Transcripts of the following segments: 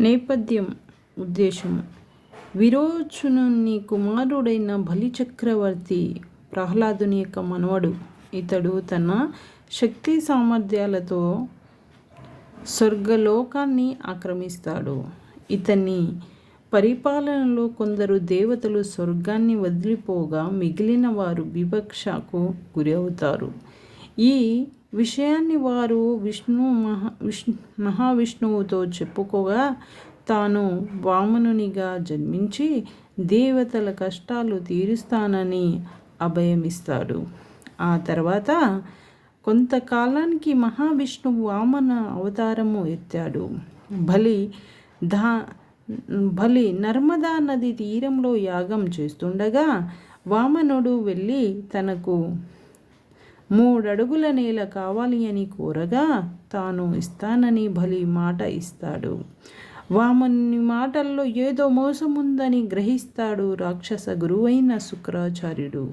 నేపథ్యం, ఉద్దేశం. విరోచనుని కుమారుడైన బలిచక్రవర్తి ప్రహ్లాదుని యొక్క మనవడు. ఇతడు తన శక్తి సామర్థ్యాలతో స్వర్గలోకాన్ని ఆక్రమిస్తాడు. ఇతని పరిపాలనలో కొందరు దేవతలు స్వర్గాన్ని వదిలిపోగా మిగిలిన వారు వివక్షకు గురి అవుతారు. ఈ విషయాన్ని వారు మహావిష్ణువుతో చెప్పుకోగా తాను వామనునిగా జన్మించి దేవతల కష్టాలు తీరుస్తానని అభయమిస్తాడు. ఆ తర్వాత కొంతకాలానికి మహావిష్ణువు వామన అవతారము ఎత్తాడు. బలి నర్మదా నది తీరంలో యాగం చేస్తుండగా వామనుడు వెళ్ళి తనకు 3 అడుగుల నేల కావాలి అని కోరగా తాను ఇస్తానని బలి మాట ఇస్తాడు. వామనుని మాటల్లో ఏదో మోసముందని గ్రహిస్తాడు రాక్షస గురువైన శుక్రాచార్యుడు.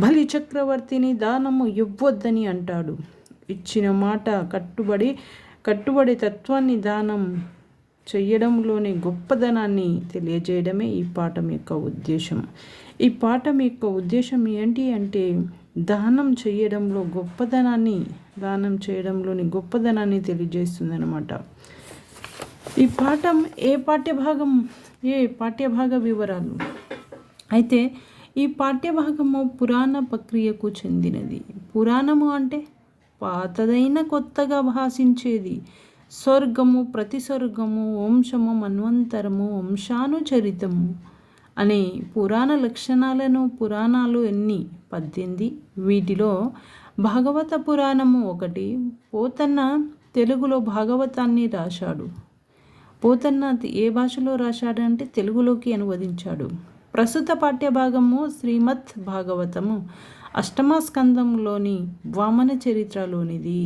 బలి చక్రవర్తిని దానము ఇవ్వొద్దని అంటాడు. ఇచ్చిన మాట కట్టుబడి తత్వాన్ని దానం చెయ్యడంలోని గొప్పదనాన్ని తెలియజేయడమే ఈ పాఠం యొక్క ఉద్దేశం. ఈ పాఠం యొక్క ఉద్దేశం ఏంటి అంటే దానం చేయడంలోని గొప్పదనాన్ని తెలియజేస్తుందన్నమాట. ఈ పాఠం ఏ పాఠ్యభాగ వివరాలు అయితే ఈ పాఠ్యభాగము పురాణ ప్రక్రియకు చెందినది. పురాణము అంటే పాతదైన కొత్తగా భాషించేది. స్వర్గము, ప్రతిస్వర్గము, వంశము, మన్వంతరము, వంశానుచరితము అనే పురాణ లక్షణాలను పురాణాలు 18. వీటిలో భాగవత పురాణము ఒకటి. పోతన్న తెలుగులో భాగవతాన్ని రాశాడు. పోతన్న ఏ భాషలో రాశాడంటే తెలుగులోకి అనువదించాడు. ప్రస్తుత పాఠ్యభాగము శ్రీమద్ భాగవతము 8వ స్కందంలోని వామన చరిత్రలోనిది.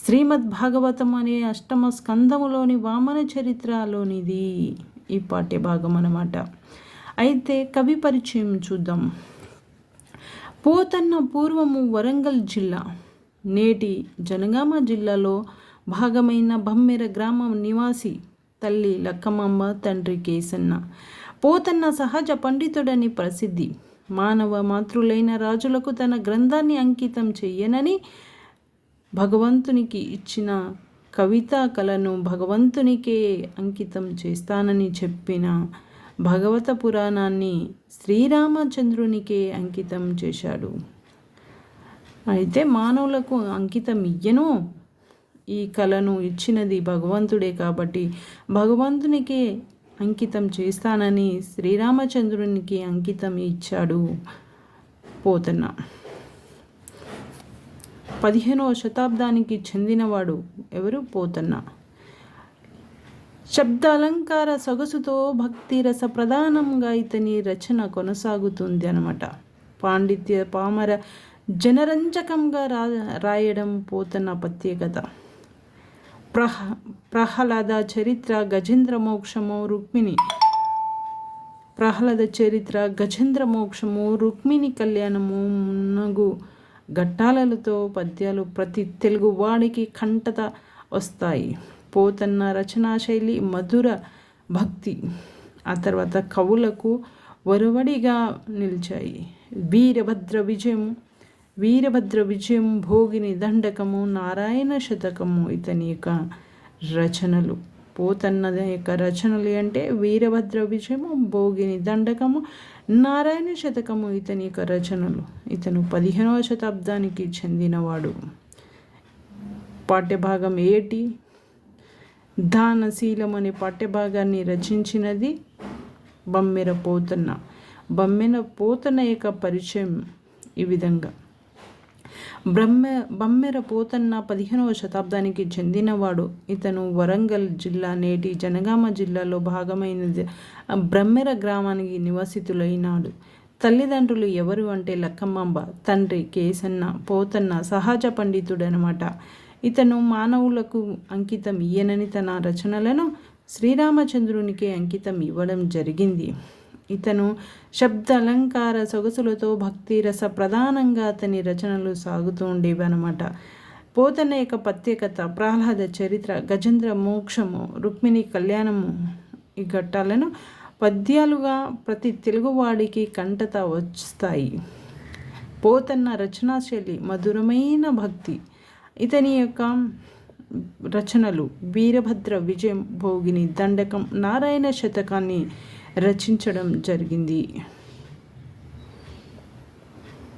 శ్రీమద్ భాగవతం అనే 8వ స్కందములోని వామన చరిత్రలోనిది ఈ పాఠ్యభాగం అన్నమాట. అయితే కవి పరిచయం చూద్దాం. పోతన్న పూర్వము వరంగల్ జిల్లా, నేటి జనగామ జిల్లాలో భాగమైన బమ్మెర గ్రామం నివాసి. తల్లి లక్కమాంబ, తండ్రి కేసన్న. పోతన్న సహజ పండితుడని ప్రసిద్ధి. మానవ మాతృలైన రాజులకు తన గ్రంథాన్ని అంకితం చెయ్యనని భగవంతునికి ఇచ్చిన కవితా కళను భగవంతునికే అంకితం చేస్తానని చెప్పిన భాగవత పురాణాన్ని శ్రీరామచంద్రునికే అంకితం చేశాడు. అయితే మానవులకు అంకితం ఇయ్యను, ఈ కళను ఇచ్చినది భగవంతుడే కాబట్టి భగవంతునికే అంకితం చేస్తానని శ్రీరామచంద్రునికి అంకితం ఇచ్చాడు పోతన్న. 15వ శతాబ్దానికి చెందినవాడు ఎవరు? పోతన్న. శబ్ద అలంకార సొగసుతో భక్తి రస ప్రధానంగా ఇతని రచన కొనసాగుతుంది అన్నమాట. పాండిత్య పామర జనరంజకంగా రాయడం పోతన్న ప్రత్యేకత. ప్రహ్లాద చరిత్ర, గజేంద్ర మోక్షము, రుక్మిణి కళ్యాణము మున్నగు ఘట్టాలతో పద్యాలు ప్రతి తెలుగువాడికి కంటత వస్తాయి. పోతన్న రచనా శైలి మధుర భక్తి. ఆ తర్వాత కవులకు ఒరవడిగా నిలిచాయి. వీరభద్ర విజయం, భోగిని దండకము, నారాయణ శతకము ఇతని యొక్క రచనలు. పోతన్న యొక్క రచనలు అంటే వీరభద్ర విజయము, భోగిని దండకము, నారాయణ శతకము ఇతని యొక్క రచనలు. ఇతను 15వ శతాబ్దానికి చెందినవాడు. పాఠ్యభాగం ఏటి? దానశీలం అనే పాఠ్యభాగాన్ని రచించినది బమ్మెర పోతన్న. పోతన్న యొక్క పరిచయం ఈ విధంగా. బమ్మెర పోతన్న 15వ శతాబ్దానికి చెందినవాడు. ఇతను వరంగల్ జిల్లా, నేటి జనగామ జిల్లాలో భాగమైనది బ్రహ్మెర గ్రామానికి నివాసితులైనాడు. తల్లిదండ్రులు ఎవరు అంటే లక్కమాంబ, తండ్రి కేసన్న. పోతన్న సహజ పండితుడనమాట. ఇతను మానవులకు అంకితం ఇయ్యనని తన రచనలను శ్రీరామచంద్రునికే అంకితం ఇవ్వడం జరిగింది. ఇతను శబ్ద అలంకార సొగసులతో భక్తి రస ప్రధానంగా అతని రచనలు సాగుతూ ఉండేవి అన్నమాట. పోతన్న యొక్క ప్రత్యేకత, ప్రహ్లాద చరిత్ర, గజేంద్ర మోక్షము, రుక్మిణి కళ్యాణము ఈ ఘట్టాలను పద్యాలుగా ప్రతి తెలుగువాడికి కంటత వస్తాయి. పోతన్న రచనాశైలి మధురమైన భక్తి. ఇతని యొక్క రచనలు వీరభద్ర విజయం, భోగిని దండకం, నారాయణ శతకాన్ని రచించడం జరిగింది.